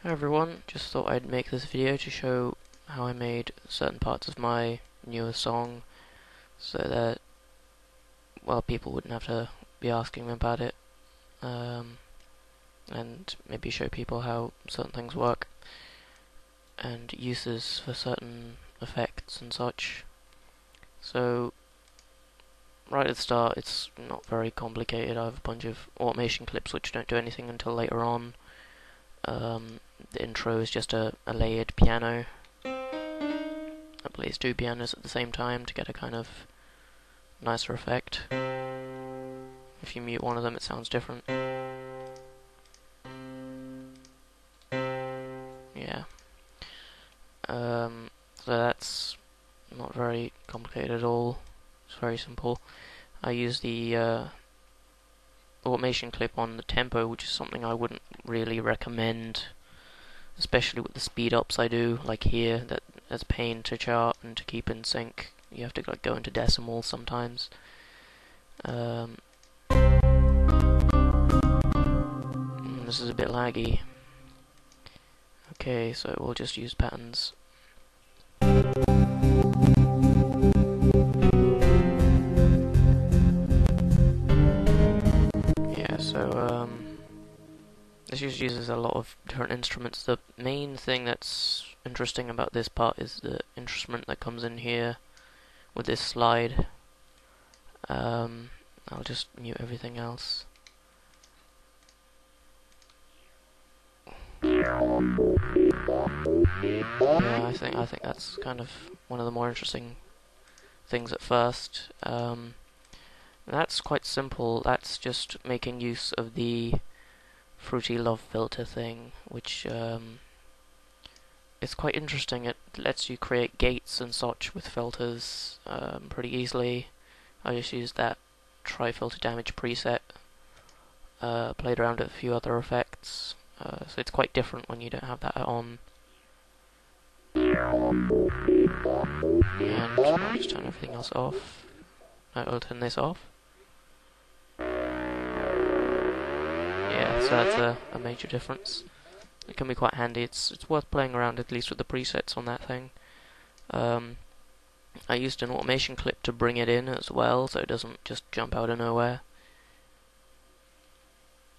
Hi everyone, just thought I'd make this video to show how I made certain parts of my newer song so that, well, people wouldn't have to be asking me about it, and maybe show people how certain things work and uses for certain effects and such. So, right at the start, it's not very complicated. I have a bunch of automation clips which don't do anything until later on. The intro is just a layered piano. I plays two pianos at the same time to get a kind of nicer effect. If you mute one of them, it sounds different. Yeah. So that's not very complicated at all. It's very simple. I use the automation clip on the tempo, which is something I wouldn't really recommend, especially with the speed ups I do, like here, that's a pain to chart and to keep in sync. You have to go into decimals sometimes. This is a bit laggy. Okay, so we'll just use patterns. Yeah, so this just uses a lot of different instruments. The main thing that's interesting about this part is the instrument that comes in here with this slide. I'll just mute everything else. Yeah, I think that's kind of one of the more interesting things at first. That's quite simple. That's just making use of the Fruity Love filter thing, which is quite interesting. It lets you create gates and such with filters pretty easily. I just used that try filter damage preset, played around with a few other effects, so it's quite different when you don't have that on. And I'll just turn everything else off. I'll turn this off. Yeah, so that's a major difference. It can be quite handy. It's worth playing around at least with the presets on that thing. I used an automation clip to bring it in as well, so it doesn't just jump out of nowhere.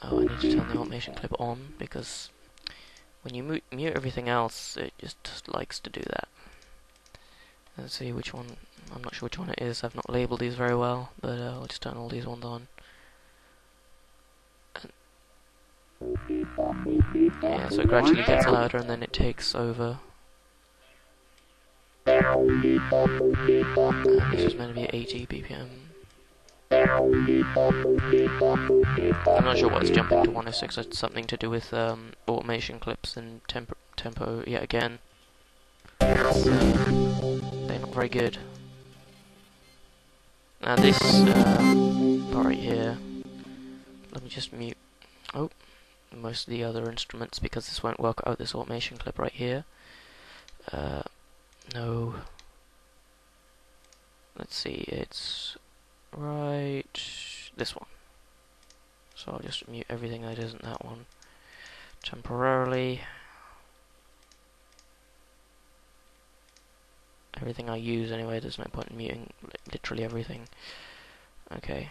Oh, I need to turn the automation clip on, because when you mute everything else, it just likes to do that. Let's see which one. I'm not sure which one it is. I've not labelled these very well, but I'll just turn all these ones on. Yeah, so it gradually gets louder and then it takes over. And this is meant to be 80 BPM. I'm not sure why it's jumping to 106. It's something to do with automation clips and tempo yet again. They're not very good. Now this part right here, let me just mute most of the other instruments because this won't work out, this automation clip right here. No. Let's see, it's right this one. So I'll just mute everything that isn't that one temporarily. Everything I use anyway, there's no point in muting literally everything. Okay.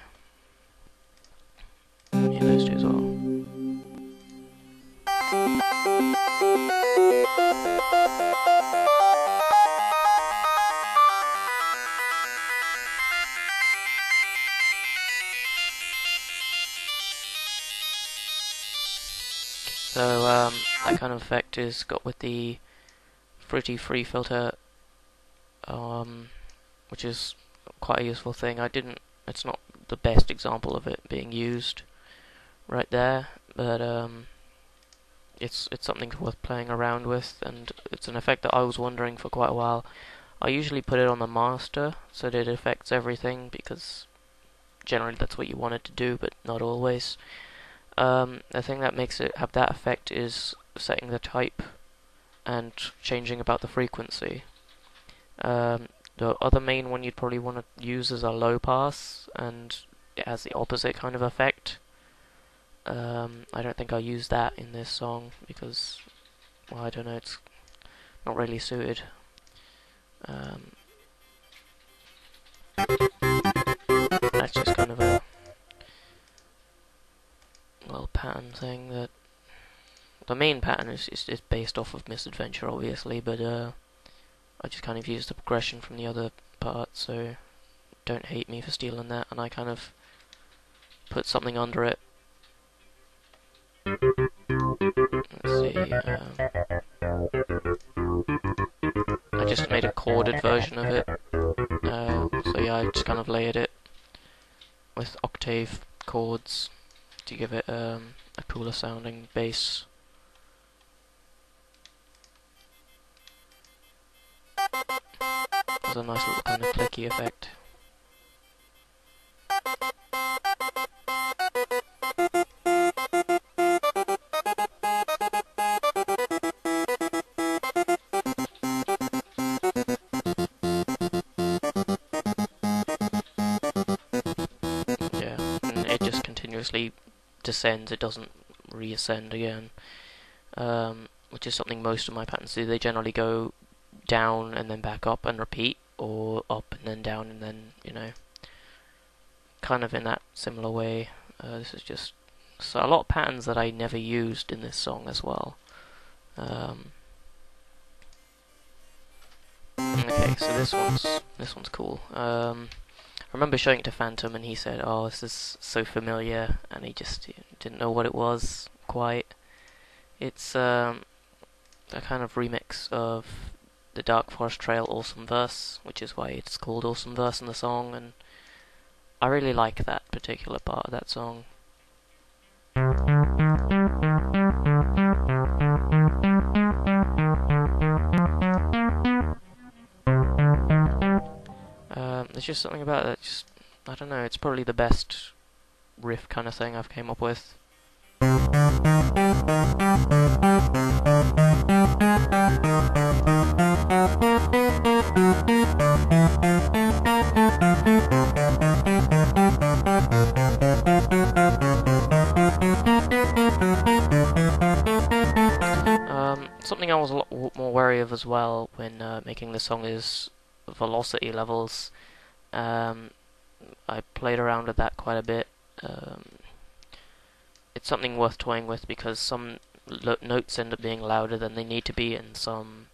Mute those two as well. So that kind of effect is got with the Fruity Free filter, which is quite a useful thing. It's not the best example of it being used right there, but it's something worth playing around with, and it's an effect that I was wondering for quite a while. I usually put it on the master so that it affects everything, because generally that's what you want it to do, but not always. The thing that makes it have that effect is setting the type and changing about the frequency. The other main one you'd probably want to use is a low pass, and it has the opposite kind of effect. I don't think I'll use that in this song because well, I don't know, it's not really suited. That's just kind of a little pattern thing that the main pattern is based off of Misadventure, obviously, but I just kind of used the progression from the other part, so don't hate me for stealing that, and I kind of put something under it. Let's see, I just made a chorded version of it, so yeah, I just kind of layered it with octave chords to give it a cooler sounding bass. There's a nice little kind of clicky effect. Yeah, and it just continuously descends, it doesn't reascend again. Which is something most of my patterns do. They generally go down and then back up and repeat, or up and then down and then, you know, kind of in that similar way. This is just so a lot of patterns that I never used in this song as well. Okay, so this one's cool. I remember showing it to Phantom and he said, "Oh, this is so familiar," and he just didn't know what it was quite. It's a kind of remix of the Dark Forest Trail Awesome Verse, which is why it's called Awesome Verse in the song, and I really like that particular part of that song. There's just something about it, just, I don't know, it's probably the best riff kind of thing I've came up with. Something I was a lot more wary of as well when making this song is velocity levels. I played around with that quite a bit. It's something worth toying with because some notes end up being louder than they need to be, and some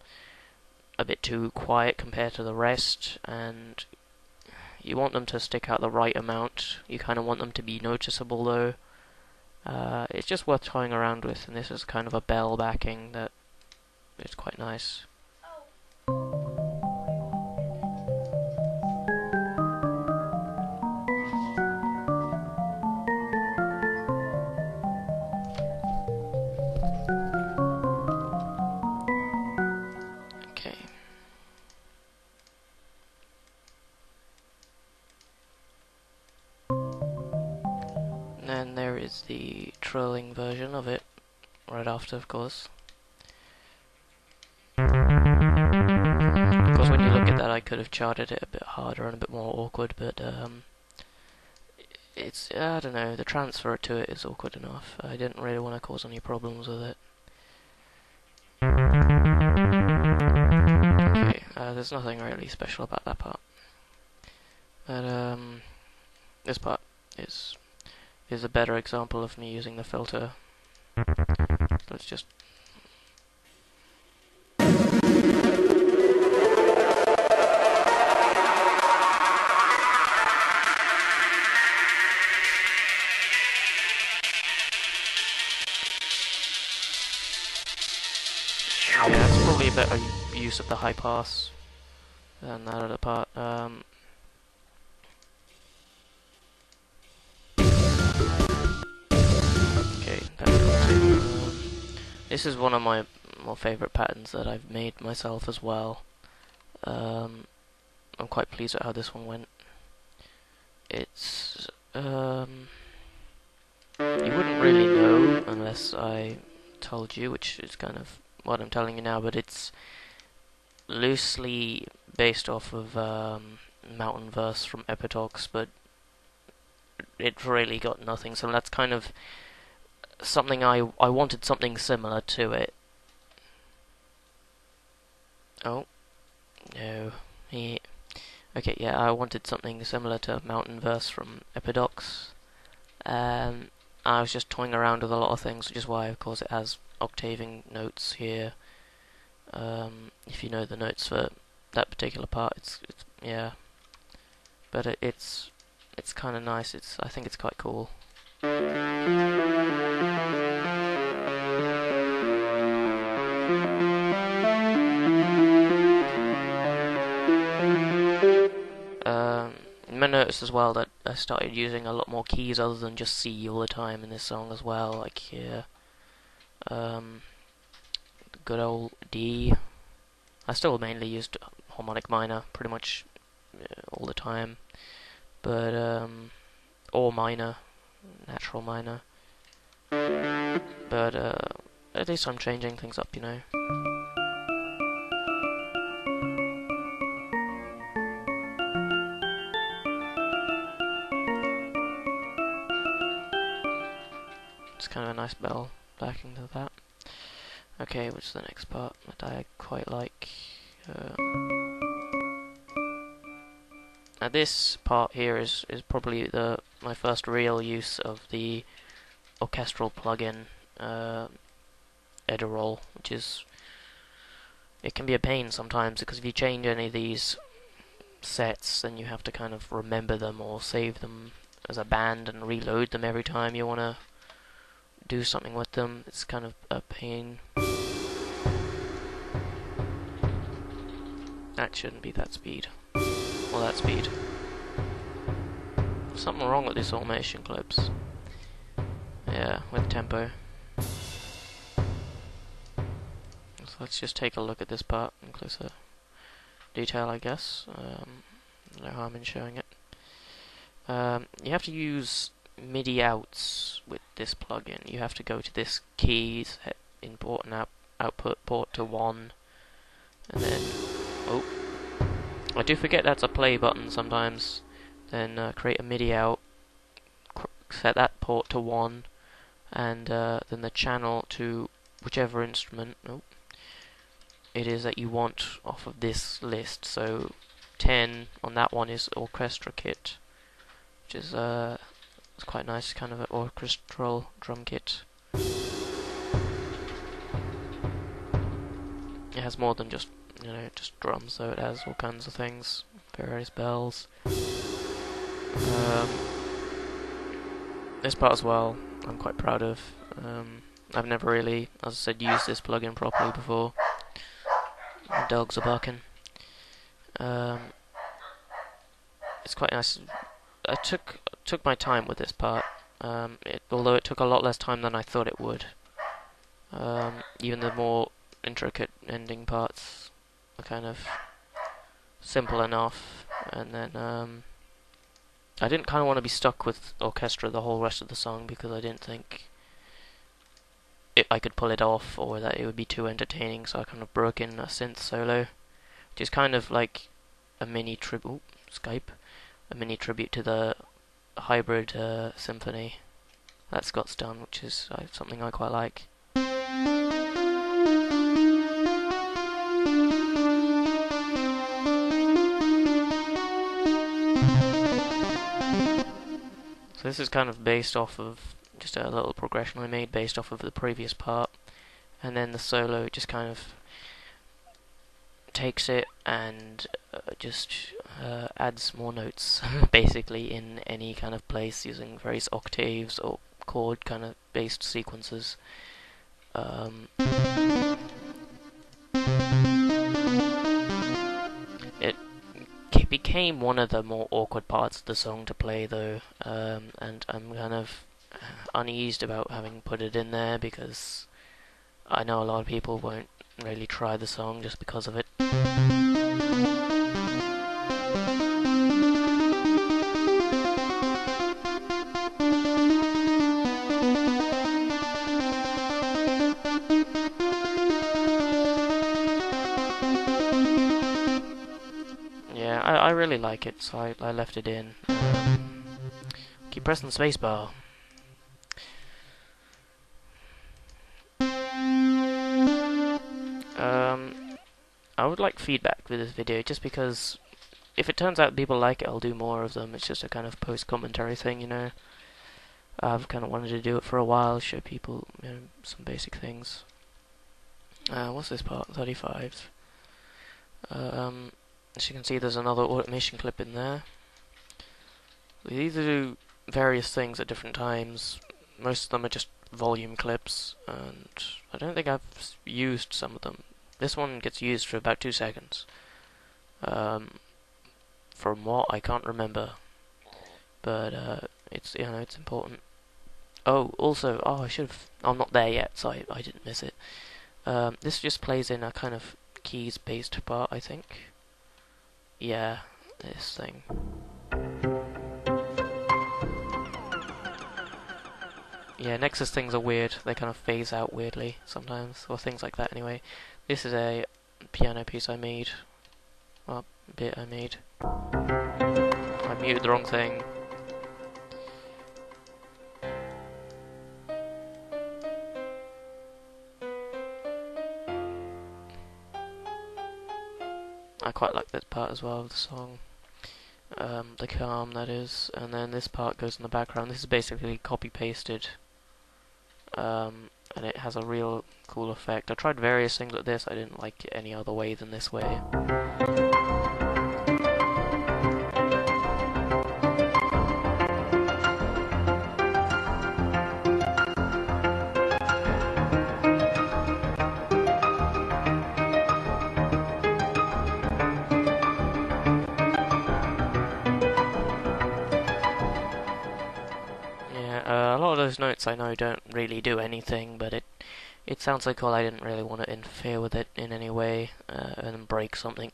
a bit too quiet compared to the rest, and you want them to stick out the right amount. You kind of want them to be noticeable though. It's just worth toying around with, and this is kind of a bell backing that is quite nice. Okay. And then there is the trolling version of it, right after, of course. Of course, when you look at that, I could have charted it a bit harder and a bit more awkward, but it's, I don't know, the transfer to it is awkward enough. I didn't really want to cause any problems with it. Okay, there's nothing really special about that part. But this part is a better example of me using the filter. Let's just yeah, it's probably a better use of the high pass than that other part. Okay, that's cool. This is one of my more favourite patterns that I've made myself as well. I'm quite pleased at how this one went. It's you wouldn't really know unless I told you, which is kind of what I'm telling you now, but it's loosely based off of Mountain Verse from Epitox, but it really got nothing, so that's kind of something I wanted something similar to it, Oh, no. He... Okay, yeah, I wanted something similar to Mountain Verse from Epidox. I was just toying around with a lot of things, which is why, of course, it has octaving notes here. If you know the notes for that particular part, it's yeah. But it's kind of nice. I think it's quite cool. You may notice as well that I started using a lot more keys other than just C all the time in this song as well. Like here, good old D. I still mainly used harmonic minor pretty much all the time, but or minor, natural minor. But at least I'm changing things up, you know. It's kind of a nice bell backing to that. Okay, which is the next part that I quite like? Now this part here is probably my first real use of the orchestral plugin Edirol, which is, it can be a pain sometimes because if you change any of these sets, then you have to kind of remember them or save them as a band and reload them every time you want to do something with them. It's kind of a pain. That shouldn't be that speed. Or that speed. Something wrong with these automation clips. Yeah, with tempo. So let's just take a look at this part in closer detail, I guess. No harm in showing it. You have to use MIDI outs with this plugin. You have to go to this key, set import and output port to 1, and then oh, I do forget that's a play button sometimes. Then create a MIDI out, set that port to 1, and then the channel to whichever instrument it is that you want off of this list. So 10 on that one is orchestra kit, which is it's quite nice, kind of an orchestral drum kit. It has more than just, you know, just drums, so it has all kinds of things, various bells. This part as well, I'm quite proud of. I've never really, as I said, used this plugin properly before. My dogs are barking. It's quite nice. I took my time with this part, although it took a lot less time than I thought it would. Even the more intricate ending parts are kind of simple enough, and then I didn't kind of want to be stuck with orchestra the whole rest of the song because I didn't think I could pull it off or that it would be too entertaining, so I kind of broke in a synth solo, which is kind of like a mini tribute. Skype. A mini tribute to the hybrid symphony that Scott's done, which is something I quite like. So this is kind of based off of just a little progression I made based off of the previous part, and then the solo just kind of takes it and just adds more notes basically in any kind of place using various octaves or chord kind of based sequences. It became one of the more awkward parts of the song to play though, and I'm kind of uneased about having put it in there because I know a lot of people won't really try the song just because of it. Yeah, I really like it, so I left it in. Keep pressing the spacebar. I would like feedback with this video, just because if it turns out people like it, I'll do more of them. It's just a kind of post-commentary thing, you know. I've kind of wanted to do it for a while, show people, you know, some basic things. What's this part? 35. As you can see, there's another automation clip in there. These do various things at different times. Most of them are just volume clips, and I don't think I've used some of them. This one gets used for about 2 seconds. From what, I can't remember, but it's, you know, it's important. Oh, also, I should have. I'm not there yet, so I didn't miss it. This just plays in a kind of keys-based part, I think. Yeah, this thing. Yeah, Nexus things are weird. They kind of phase out weirdly sometimes, or things like that anyway. This is a piano piece I made. Well, bit I made. I muted the wrong thing. I quite like this part as well of the song. The calm, that is. And then this part goes in the background. This is basically copy-pasted. And it has a real cool effect. I tried various things with this. I didn't like it any other way than this way. A lot of those notes I know don't really do anything, but it sounds so cool I didn't really want to interfere with it in any way and break something,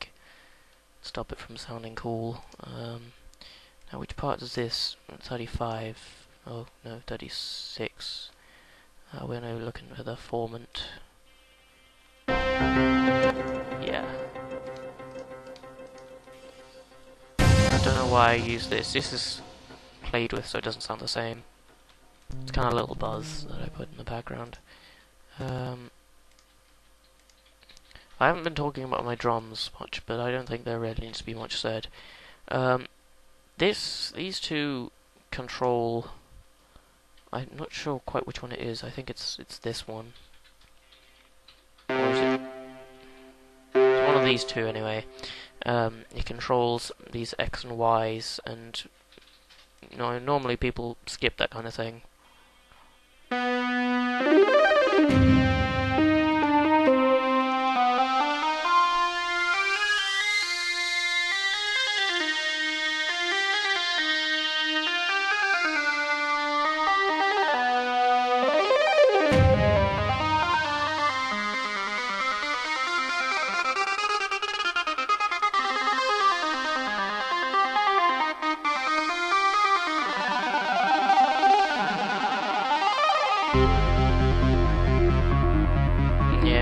stop it from sounding cool. Now which part is this? 35, oh no, 36. We're now looking for the formant. Yeah. I don't know why I use this. This is played with so it doesn't sound the same. It's kind of a little buzz that I put in the background. I haven't been talking about my drums much, but I don't think there really needs to be much said. These two control. I'm not sure quite which one it is. I think it's this one, or is it? It's one of these two anyway. It controls these X and Y's, and you know, normally people skip that kind of thing.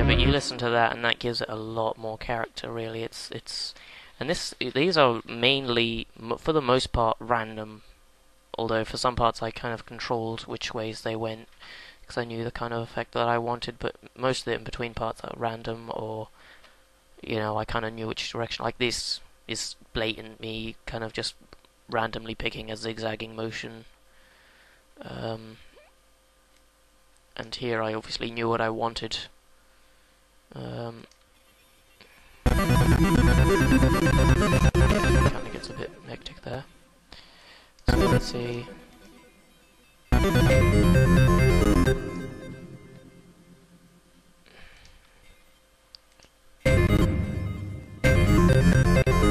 But you listen to that, and that gives it a lot more character. Really, and these are mainly, for the most part, random. Although for some parts I kind of controlled which ways they went, because I knew the kind of effect that I wanted. But most of the in between parts are random, or you know, I kind of knew which direction. Like this is blatant me kind of just randomly picking a zigzagging motion. And here I obviously knew what I wanted. Kind of gets a bit hectic there. So let's see.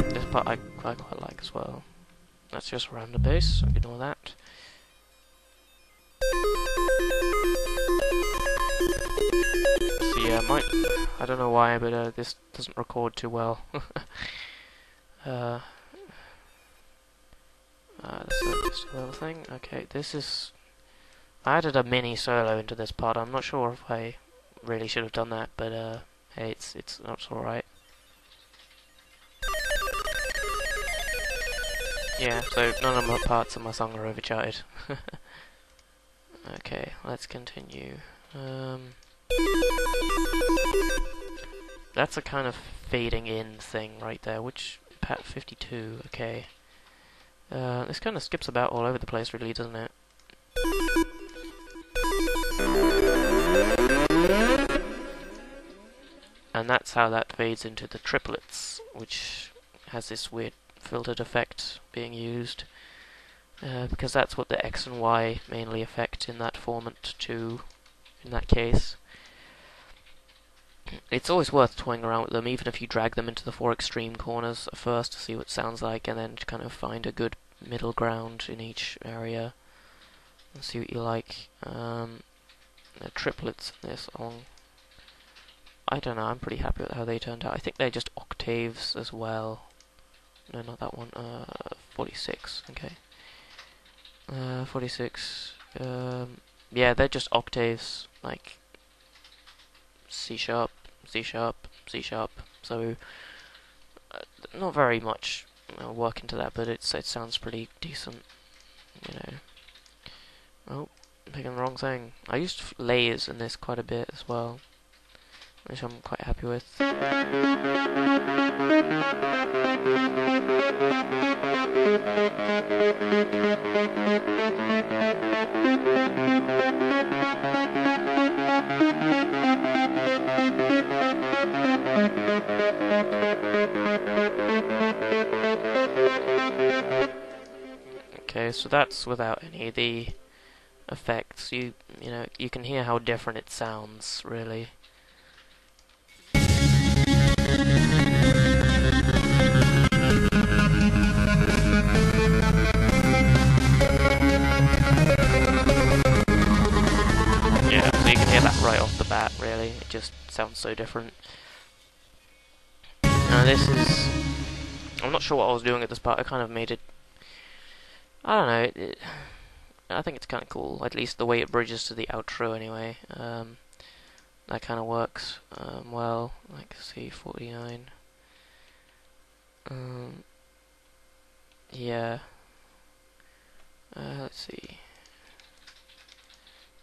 This part I quite like as well. That's just random bass, so ignore that. So yeah, I don't know why, but this doesn't record too well. That's just another thing. Okay, this is. I added a mini solo into this part. I'm not sure if I really should have done that, but hey, it's alright. Yeah, so none of my parts of my song are overcharted. Okay, let's continue. That's a kind of fading in thing right there, which Pat 52, okay. This kind of skips about all over the place really, doesn't it? And that's how that fades into the triplets, which has this weird filtered effect being used. Because that's what the X and Y mainly affect in that format too, in that case. It's always worth toying around with them, even if you drag them into the four extreme corners at first to see what it sounds like, and then to kind of find a good middle ground in each area and see what you like. The triplets in this song, I don't know, I'm pretty happy with how they turned out. I think they're just octaves as well. No, not that one. 46, okay. 46. Yeah, they're just octaves, like C sharp, C sharp, C sharp. So not very much work into that, but it sounds pretty decent, you know. Oh, I'm picking the wrong thing. I used layers in this quite a bit as well, which I'm quite happy with. Okay, so that's without any of the effects. You know, you can hear how different it sounds, really. Yeah, so you can hear that right off the bat, really. It just sounds so different. Now this is... I'm not sure what I was doing at this part. I kind of made it... I don't know. I think it's kind of cool. At least the way it bridges to the outro, anyway. That kind of works well. Like C49. Yeah. Let's see.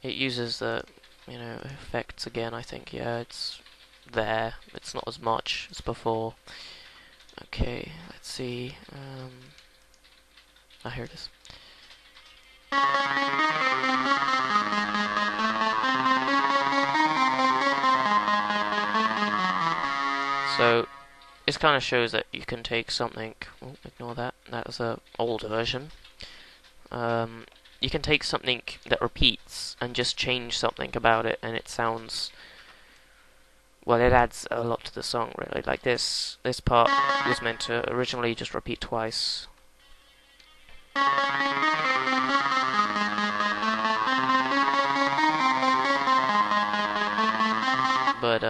It uses the, effects again, I think. Yeah, it's there. It's not as much as before. Okay, let's see. Here it is. So, this kind of shows that you can take something... Oh, ignore that. That was an old version. You can take something that repeats and just change something about it, and it sounds... Well, it adds a lot to the song, really. Like this part was meant to originally just repeat twice. But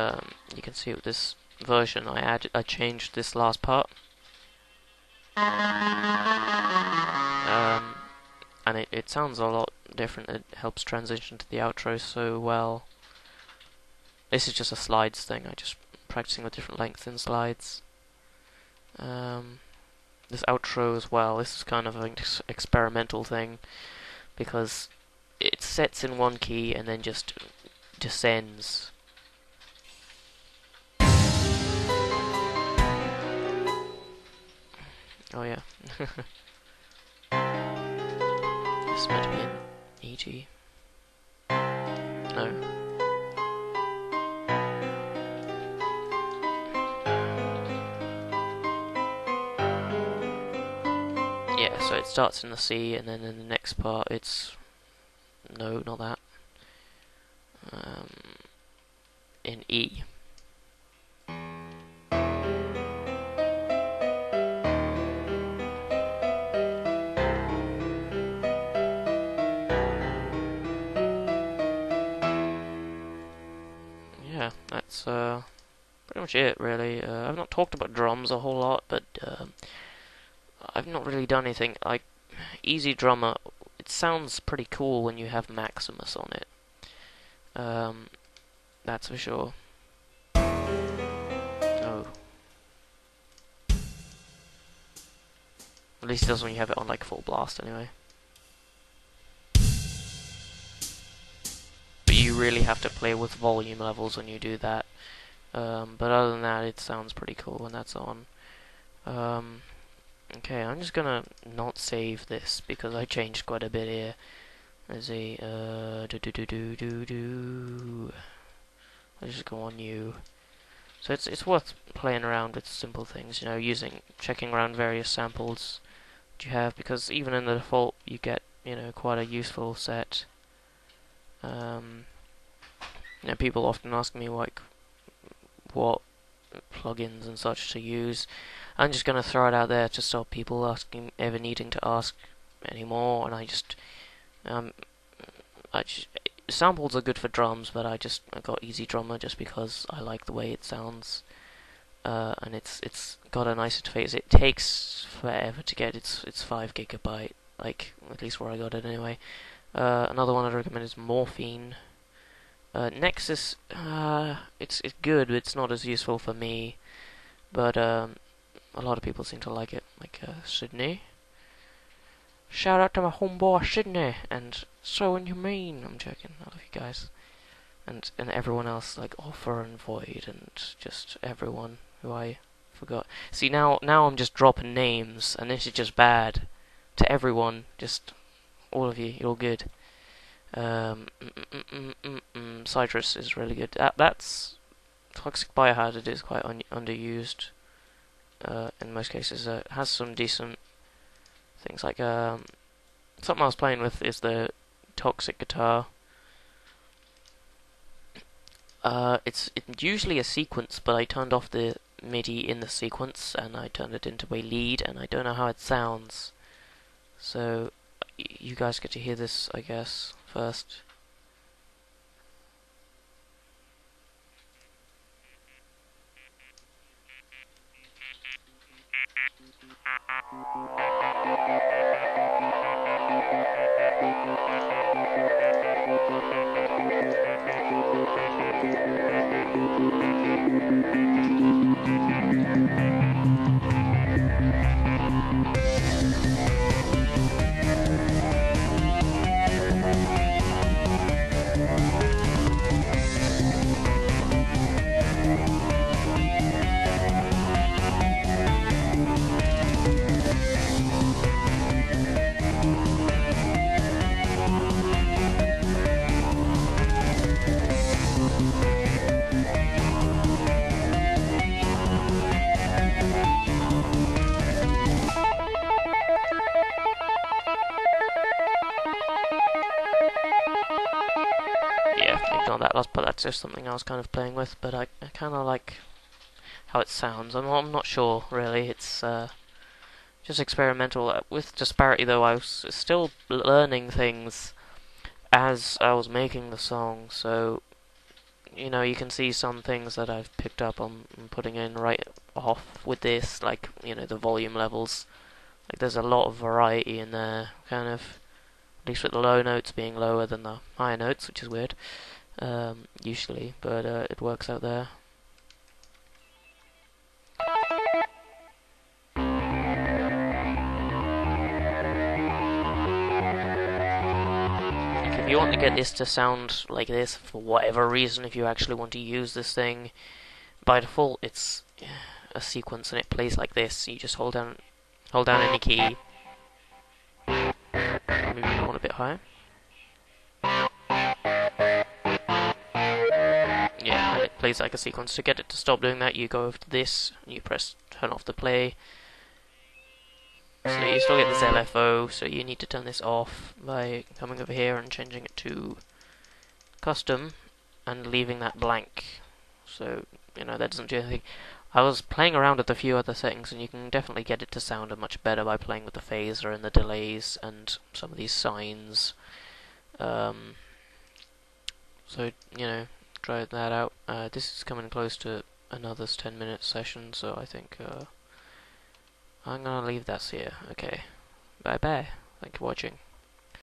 you can see with this version, I changed this last part, and it sounds a lot different. It helps transition to the outro so well. This is just a slides thing. I just practicing with different lengths in slides. This outro as well. This is kind of an experimental thing because it sets in one key and then just descends. Oh yeah. This is meant to be an E.G. No. Yeah, so it starts in the C, and then in the next part it's... No, not that. In E. Yeah, that's pretty much it, really. I've not talked about drums a whole lot, but I've not really done anything. Like, Easy Drummer, it sounds pretty cool when you have Maximus on it. That's for sure. Oh. At least it does when you have it on, like, full blast, anyway. But you really have to play with volume levels when you do that. But other than that, it sounds pretty cool when that's on. Okay, I'm just gonna not save this because I changed quite a bit here. Let's see, I'll just go on new. So it's worth playing around with simple things, checking around various samples that you have, because even in the default you get, quite a useful set. People often ask me like what plugins and such to use. I'm just gonna throw it out there to stop people ever needing to ask anymore, and um, samples are good for drums, but I got Easy Drummer just because I like the way it sounds, and it's got a nice interface. It takes forever to get. It's 5 GB, like at least where I got it anyway. Another one I'd recommend is Morphine. Nexus, it's good, but it's not as useful for me. But a lot of people seem to like it, like Sydney. Shout out to my homeboy Sydney, and So Inhumane. I'm joking, I love you guys. And everyone else, like Offer and Void, and just everyone who I forgot. See, now I'm just dropping names, and this is just bad. To everyone, just all of you, you're all good. Citrus is really good. That's Toxic Biohazard is quite underused in most cases. It has some decent things, like something I was playing with is the Toxic guitar. It's usually a sequence, but I turned off the MIDI in the sequence and I turned it into a lead, and I don't know how it sounds. So you guys get to hear this, I guess, first. Ignore that last part, that's just something I was kind of playing with, but I kind of like how it sounds. I'm not sure, really. It's just experimental. With Disparity, though, I was still learning things as I was making the song, so, you can see some things that I've picked up on putting in right off with this, like, the volume levels. Like, there's a lot of variety in there, kind of, at least with the low notes being lower than the higher notes, which is weird. Usually, but it works out there. If you want to get this to sound like this for whatever reason, if you actually want to use this thing, by default it's a sequence and it plays like this. You just hold down any key. Maybe you want a bit higher. Yeah, and it plays like a sequence. To get it to stop doing that, you go over to this, and you press turn off the play. So you still get this LFO, so you need to turn this off by coming over here and changing it to custom, and leaving that blank. So, that doesn't do anything. I was playing around with a few other settings, and you can definitely get it to sound much better by playing with the phaser and the delays and some of these signs. So, try that out. This is coming close to another 10-minute session, so I think I'm gonna leave that here. Okay, bye bye. Thank you for watching.